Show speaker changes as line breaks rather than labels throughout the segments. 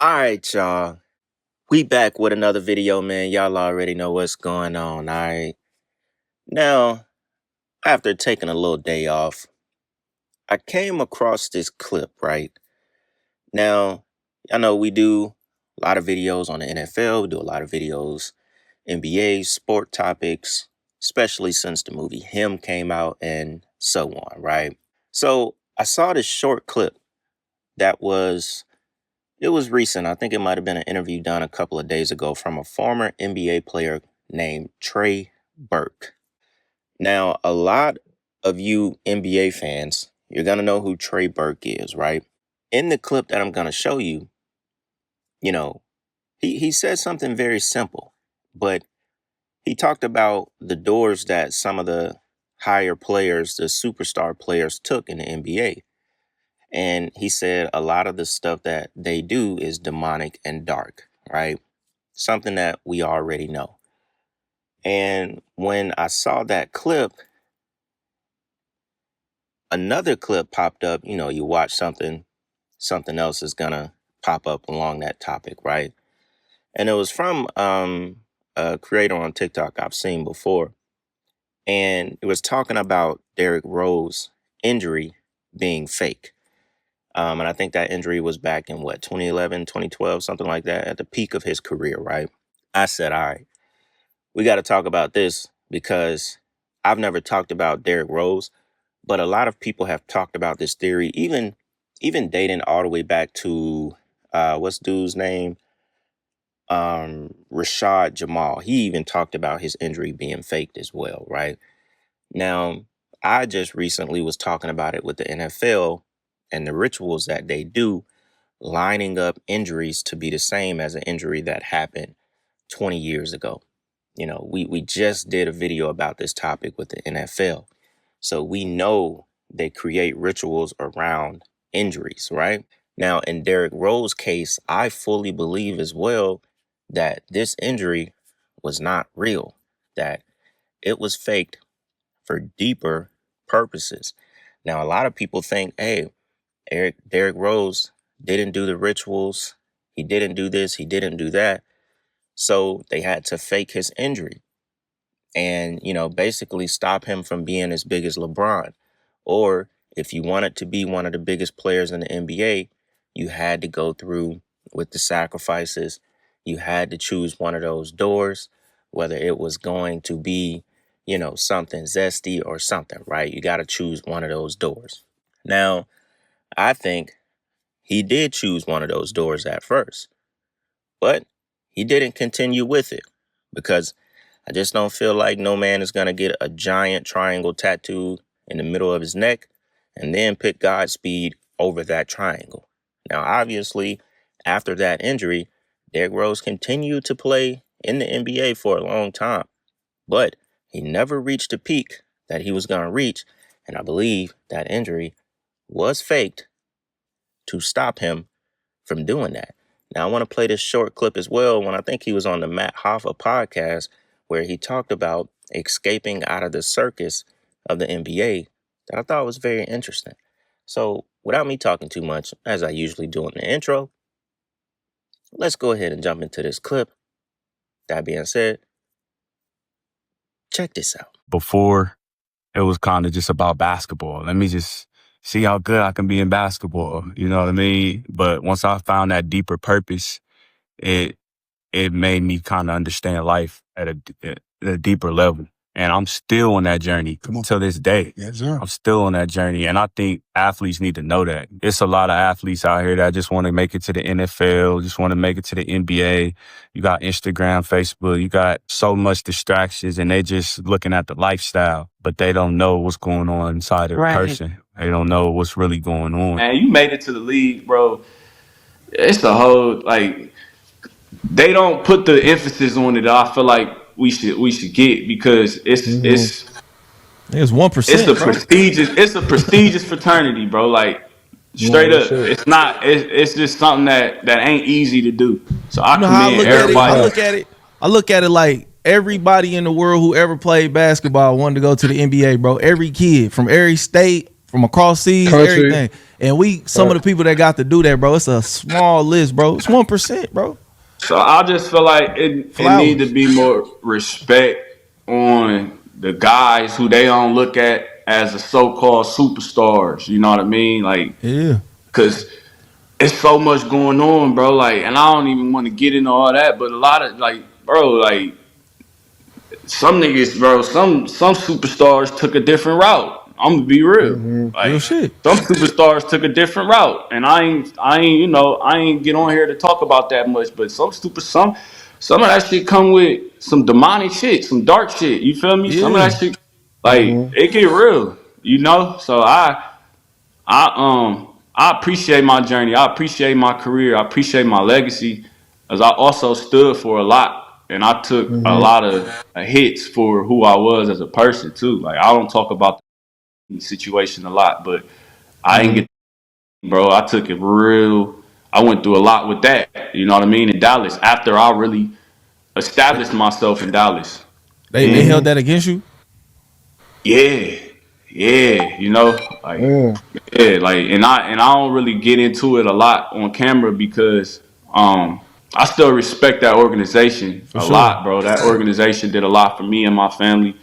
All right, y'all. We back with another video, man. Y'all already know what's going on, all right? Now, after taking a little day off, I came across this clip, right? Now, I know we do a lot of videos on the NFL, we do a lot of videos, NBA, sport topics, especially since the movie Him came out and so on, right? So I saw this short clip that it was recent. I think it might have been an interview done a couple of days ago from a former NBA player named Trey Burke. Now, a lot of you NBA fans, you're going to know who Trey Burke is, right? In the clip that I'm going to show you, you know, he said something very simple, but he talked about the doors that some of the higher players, the superstar players, took in the NBA. And he said a lot of the stuff that they do is demonic and dark, right? Something that we already know. And when I saw that clip, another clip popped up. You know, you watch something else is gonna pop up along that topic, right? And it was from a creator on TikTok I've seen before. And it was talking about Derrick Rose injury being fake. And I think that injury was back in 2011, 2012, something like that, at the peak of his career, right? I said, all right, we got to talk about this because I've never talked about Derrick Rose, but a lot of people have talked about this theory, even dating all the way back to what's dude's name? Rashad Jamal. He even talked about his injury being faked as well, right? Now, I just recently was talking about it with the NFL and the rituals that they do, lining up injuries to be the same as an injury that happened 20 years ago. You know, we just did a video about this topic with the NFL. So we know they create rituals around injuries, right? Now, in Derrick Rose's case, I fully believe as well that this injury was not real, that it was faked for deeper purposes. Now, a lot of people think, hey, Derrick Rose didn't do the rituals. He didn't do this. He didn't do that. So they had to fake his injury and, basically stop him from being as big as LeBron. Or if you wanted to be one of the biggest players in the NBA, you had to go through with the sacrifices. You had to choose one of those doors, whether it was going to be, something zesty or something, right? You got to choose one of those doors. Now, I think he did choose one of those doors at first, but he didn't continue with it because I just don't feel like no man is going to get a giant triangle tattoo in the middle of his neck and then pick Godspeed over that triangle. Now, obviously, after that injury, Derrick Rose continued to play in the NBA for a long time, but he never reached the peak that he was going to reach. And I believe that injury was faked to stop him from doing that. Now, I want to play this short clip as well when I think he was on the Matt Hoffa podcast where he talked about escaping out of the circus of the NBA that I thought was very interesting. So without me talking too much, as I usually do in the intro, let's go ahead and jump into this clip. That being said, check this out.
Before, it was kind of just about basketball. Let me just see how good I can be in basketball. You know what I mean? But once I found that deeper purpose, it made me kind of understand life at a deeper level. And I'm still on that journey till this day.
Yes, sir.
I'm still on that journey. And I think athletes need to know that. It's a lot of athletes out here that just want to make it to the NFL, just want to make it to the NBA. You got Instagram, Facebook, you got so much distractions and they just looking at the lifestyle, but they don't know what's going on inside of the person. They don't know what's really going on.
Man, you made it to the league, bro. It's a whole, they don't put the emphasis on it that I feel like we should get because it's
1%.
It's a prestigious fraternity, bro. Like straight up, it's not. It's just something that ain't easy to do. So I commend everybody.
I look at it like everybody in the world who ever played basketball wanted to go to the NBA, bro. Every kid from every state, from across seas,
Country.
everything. And some of the people that got to do that, bro, it's a small list, bro. It's 1%, bro.
So I just feel like it need to
Flowers.
be more respect on the guys who they don't look at as the so-called superstars. You know what I mean? Like,
Yeah.
cause it's so much going on, bro. Like, and I don't even want to get into all that, but a lot of like, bro, like some niggas, bro, some superstars took a different route. I'm gonna be real.
Real
Like
shit.
some superstars took a different route, and I ain't get on here to talk about that much. But some of that shit come with some demonic shit, some dark shit. You feel me? Some of
Yeah.
that shit, like it get real, you know. So I appreciate my journey. I appreciate my career. I appreciate my legacy, as I also stood for a lot, and I took a lot of hits for who I was as a person too. Like I don't talk about the situation a lot, but I ain't get, bro. I took it real. I went through a lot with that. You know what I mean? In Dallas, after I really established myself in Dallas.
They held that against you?
Yeah, yeah, you know, like yeah, like and I don't really get into it a lot on camera because I still respect that organization
For
a
sure.
lot, bro. That organization did a lot for me and my family.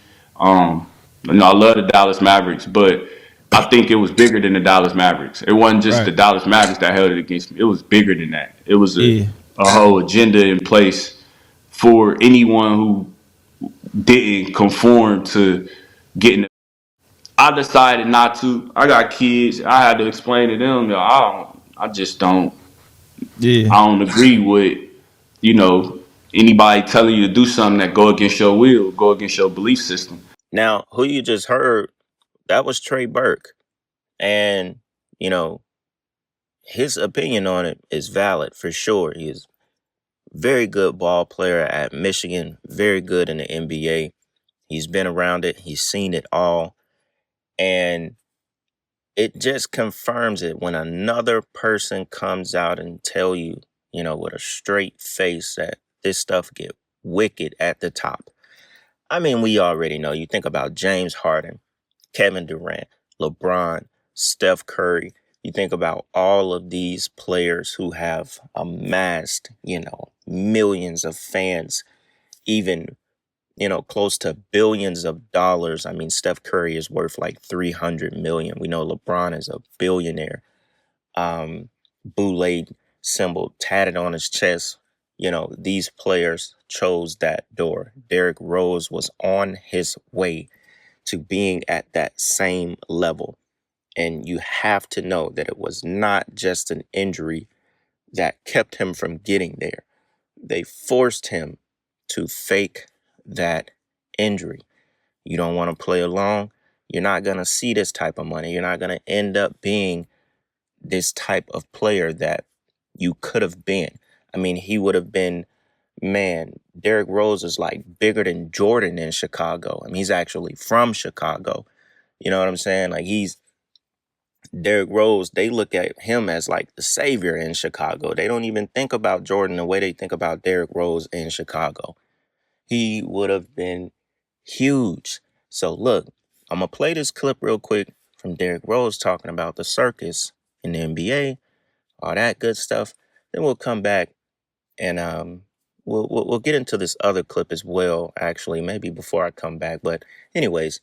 You know, I love the Dallas Mavericks, but I think it was bigger than the Dallas Mavericks. It wasn't just the
Right.
Dallas Mavericks that held it against me. It was bigger than that. It was
Yeah.
a whole agenda in place for anyone who didn't conform to getting. I decided not to. I got kids. I had to explain to them that I just don't.
Yeah.
I don't agree with you know anybody telling you to do something that go against your will, go against your belief system.
Now, who you just heard, that was Trey Burke. And, you know, his opinion on it is valid for sure. He is a very good ball player at Michigan, very good in the NBA. He's been around it, he's seen it all. And it just confirms it when another person comes out and tell you, you know, with a straight face that this stuff get wicked at the top. I mean, we already know. You think about James Harden, Kevin Durant, LeBron, Steph Curry. You think about all of these players who have amassed, you know, millions of fans, even, you know, close to billions of dollars. I mean, Steph Curry is worth like 300 million. We know LeBron is a billionaire. Boule symbol tatted on his chest. You know, these players chose that door. Derrick Rose was on his way to being at that same level. And you have to know that it was not just an injury that kept him from getting there. They forced him to fake that injury. You don't want to play along. You're not going to see this type of money. You're not going to end up being this type of player that you could have been. I mean, he would have been, man, Derrick Rose is like bigger than Jordan in Chicago. I mean, he's actually from Chicago. You know what I'm saying? Like he's Derrick Rose, they look at him as like the savior in Chicago. They don't even think about Jordan the way they think about Derrick Rose in Chicago. He would have been huge. So look, I'm going to play this clip real quick from Derrick Rose talking about the circus in the NBA, all that good stuff. Then we'll come back and we'll get into this other clip as well, actually, maybe before I come back. But anyways,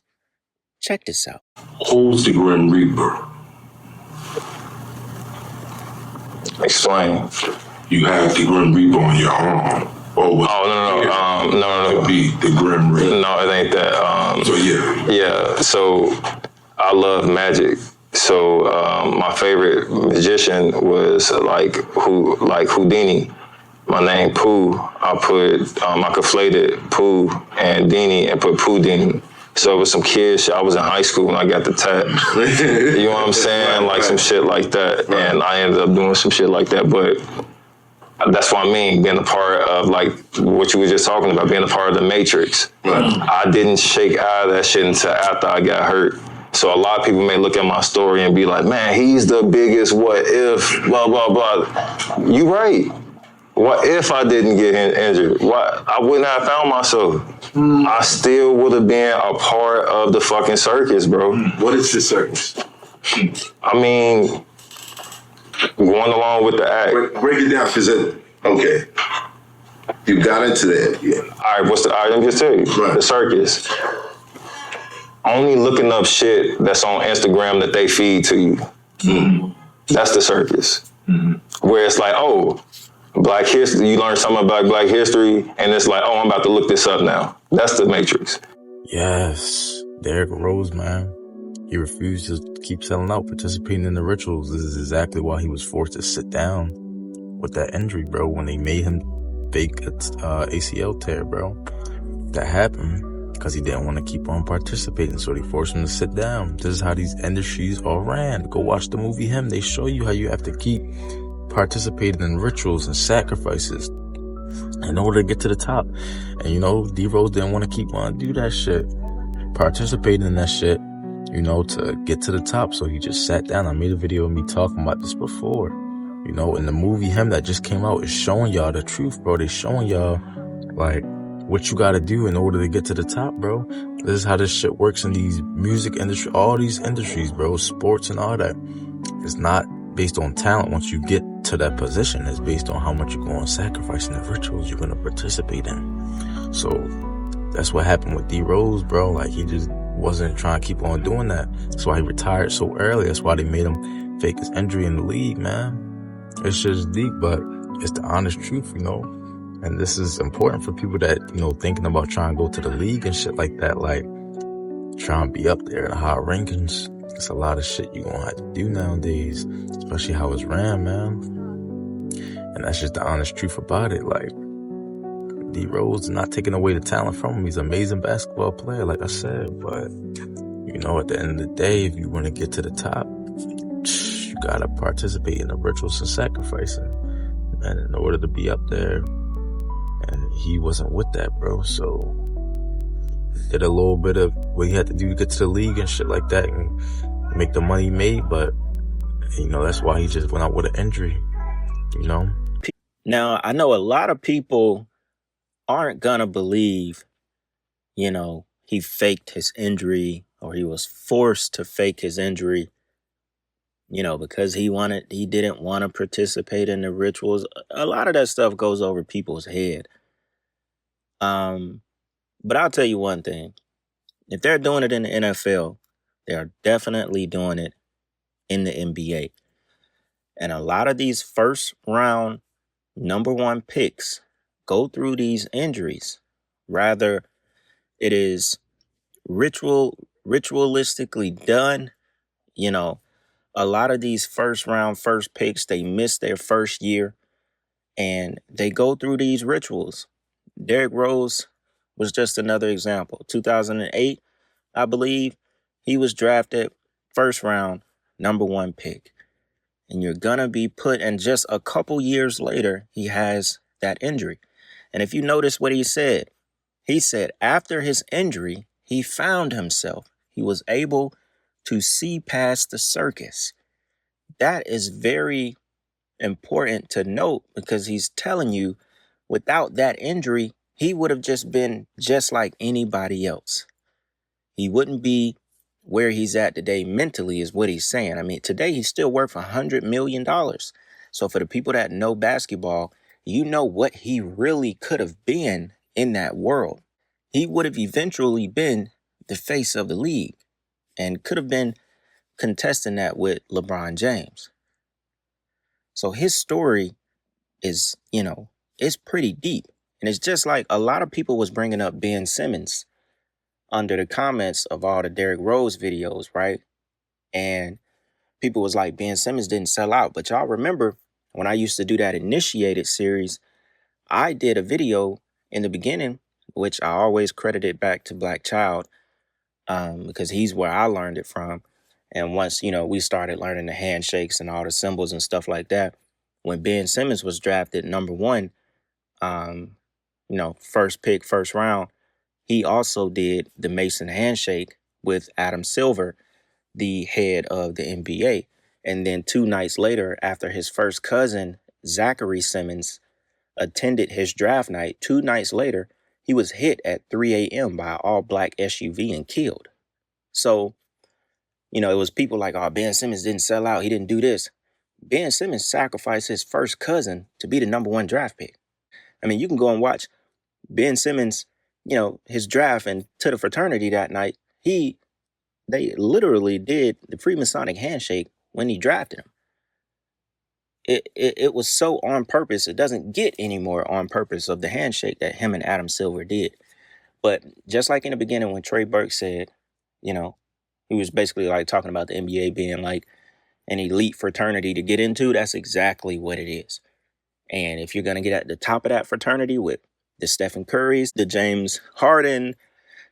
check this out.
Who's the Grim Reaper?
Explain.
You have the Grim Reaper on your arm.
Oh, no.
To be the Grim Reaper.
No, it ain't that.
So yeah.
Yeah, so I love magic. So my favorite magician was like Houdini. My name Pooh. I conflated Pooh and Dini and put Pooh-Dini. So it was some kids. I was in high school when I got the tat. You know what I'm saying? Like some shit like that. And I ended up doing some shit like that. But that's what I mean, being a part of like what you were just talking about, being a part of the Matrix. I didn't shake out of that shit until after I got hurt. So a lot of people may look at my story and be like, man, he's the biggest what if, blah, blah, blah. You right. What if I didn't get injured? What? I wouldn't have found myself. I still would have been a part of the fucking circus, bro.
What is the circus?
I mean, going along with the act.
Break it down, because okay. You got into that, yeah.
All right, let me just tell you.
Right.
The circus. Only looking up shit that's on Instagram that they feed to you. Mm-hmm. That's the circus. Mm-hmm. Where it's like, oh, Black history, you learn something about Black history, and it's like, oh, I'm about to look this up now. That's the Matrix.
Yes, Derrick Rose, man. He refused to keep selling out, participating in the rituals. This is exactly why he was forced to sit down with that injury, bro, when they made him fake ACL tear, bro. That happened because he didn't want to keep on participating, so they forced him to sit down. This is how these industries all ran. Go watch the movie Him. They show you how you have to keep participating in rituals and sacrifices in order to get to the top. And, you know, D-Rose didn't want to keep on do that shit, participating in that shit, you know, to get to the top. So he just sat down. I made a video of me talking about this before. You know, in the movie Him that just came out, is showing y'all the truth, bro. They showing y'all, like, what you gotta do in order to get to the top, bro. This is how this shit works in these music industry, all these industries, bro, sports and all that. It's not based on talent. Once you get to that position, it's based on how much you're going to sacrifice in the rituals you're going to participate in. So that's what happened with D-Rose, bro. Like, he just wasn't trying to keep on doing that. That's why he retired so early. That's why they made him fake his injury in the league, man. It's just deep, but it's the honest truth, you know. And this is important for people that, you know, thinking about trying to go to the league and shit like that, like trying to be up there in the high rankings. It's a lot of shit you're going to have to do nowadays, especially how it's ran, man. And that's just the honest truth about it. Like, D-Rose is not taking away the talent from him. He's an amazing basketball player, like I said. But, you know, at the end of the day, if you want to get to the top, you got to participate in the rituals and sacrificing. And in order to be up there, and he wasn't with that, bro. So did a little bit of what he had to do to get to the league and shit like that and make the money he made. But, you know, that's why he just went out with an injury, you know?
Now, I know a lot of people aren't gonna believe, you know, he faked his injury or he was forced to fake his injury, you know, because he didn't want to participate in the rituals. A lot of that stuff goes over people's head. But I'll tell you one thing. If they're doing it in the NFL, they are definitely doing it in the NBA. And a lot of these first round number one picks go through these injuries. Rather, it is ritualistically done. You know, a lot of these first round first picks, they miss their first year and they go through these rituals. Derrick Rose was just another example. 2008, I believe, he was drafted first round, number one pick. And you're going to be put, and just a couple years later, he has that injury. And if you notice what he said after his injury, he found himself. He was able to see past the circus. That is very important to note because he's telling you without that injury, he would have just been just like anybody else. He wouldn't be where he's at today mentally is what he's saying. I mean, today he's still worth $100 million. So for the people that know basketball, you know what he really could have been in that world. He would have eventually been the face of the league and could have been contesting that with LeBron James. So his story is, you know, it's pretty deep. And it's just like a lot of people was bringing up Ben Simmons under the comments of all the Derrick Rose videos, right? And people was like, Ben Simmons didn't sell out. But y'all remember when I used to do that Initiated series, I did a video in the beginning, which I always credited back to Black Child because he's where I learned it from. And once, you know, we started learning the handshakes and all the symbols and stuff like that, when Ben Simmons was drafted number one, you know, first pick, first round, he also did the Mason handshake with Adam Silver, the head of the NBA. And then 2 nights later, after his first cousin, Zachary Simmons, attended his draft night, 2 nights later, he was hit at 3 a.m. by an all-black SUV and killed. So You know, it was people like, oh, Ben Simmons didn't sell out. He didn't do this. Ben Simmons sacrificed his first cousin to be the number 1 draft pick. I mean, you can go and watch Ben Simmons, you know, his draft and to the fraternity that night. They literally did the Freemasonic handshake when he drafted him. It was so on purpose. It doesn't get any more on purpose of the handshake that him and Adam Silver did. But just like in the beginning when Trey Burke said, you know, he was basically like talking about the NBA being like an elite fraternity to get into. That's exactly what it is. And if you're going to get at the top of that fraternity with the Stephen Currys, the James Harden,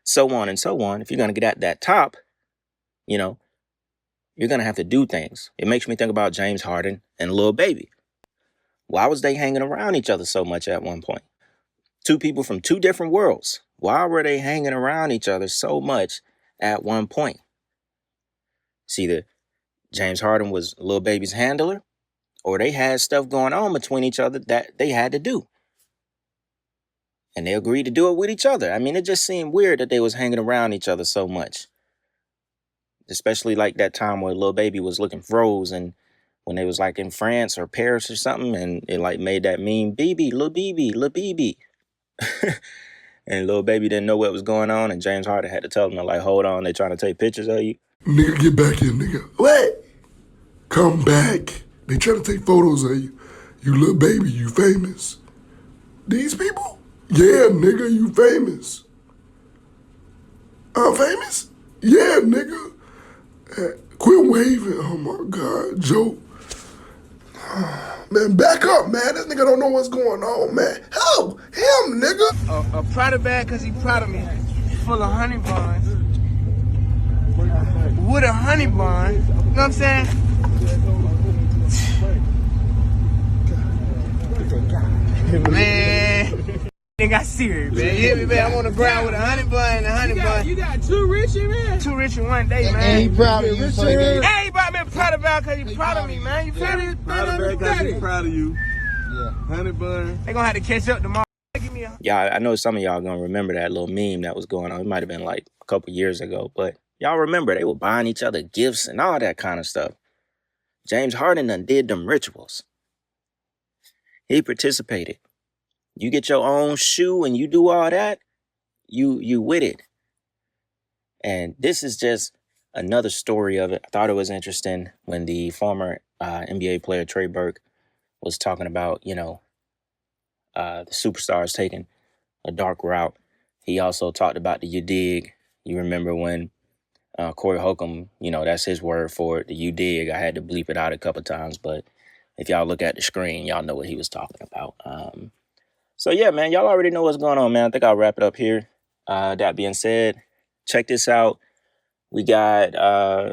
so on and so on, if you're going to get at that top, you know, you're going to have to do things. It makes me think about James Harden and Lil Baby. Why was they hanging around each other so much at one point? 2 people from 2 different worlds. Why were they hanging around each other so much at one point? See, the James Harden was Lil Baby's handler, or they had stuff going on between each other that they had to do. And they agreed to do it with each other. I mean, it just seemed weird that they was hanging around each other so much. Especially like that time where Lil Baby was looking for Rose and when they was like in France or Paris or something and it like made that meme, BB, Lil BB, Lil BB. And Lil Baby didn't know what was going on and James Harden had to tell him to like, hold on, they trying to take pictures of you.
Nigga, get back here, nigga. What? Come back. They trying to take photos of you. You Lil Baby, you famous. These people? Yeah, nigga, you famous. I'm famous? Yeah, nigga. Quit waving. Oh my God, Joe. Man, back up, man. This nigga don't know what's going on, man. Help him, nigga.
A Prada bag because he proud of me. Full of honey buns. With a honey bun. You know what I'm saying? Man. They got serious, man. You hear me, man? I'm on the ground with a honey bun and a honey bun.
You got 2 Richie, man?
2 rich in one day, man.
And he proud of you, so
Hey, he brought me a Prada bag because he proud of me, man. You feel me?
Prada bag because he proud of you.
Yeah.
Honey bun.
They gonna have to catch up tomorrow. Give me a...
Yeah, I know some of y'all gonna remember that little meme that was going on. It might have been like a couple years ago, but y'all remember they were buying each other gifts and all that kind of stuff. James Harden done did them rituals. He participated. You get your own shoe and you do all that, you with it. And this is just another story of it. I thought it was interesting when the former NBA player Trey Burke was talking about, you know, the superstars taking a dark route. He also talked about the you dig. You remember when Corey Holcomb, you know, that's his word for it, the you dig. I had to bleep it out a couple times, but if y'all look at the screen, y'all know what he was talking about. So yeah, man, y'all already know what's going on, man. I think I'll wrap it up here. That being said, check this out. We got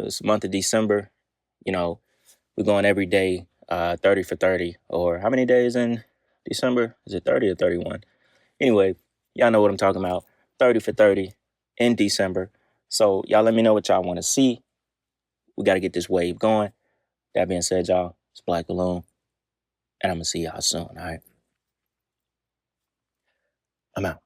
this month of December. You know, we're going every day, 30 for 30. Or how many days in December? Is it 30 or 31? Anyway, y'all know what I'm talking about. 30 for 30 in December. So y'all let me know what y'all want to see. We got to get this wave going. That being said, y'all, it's Black Balloon. And I'm going to see y'all soon, all right? I'm out.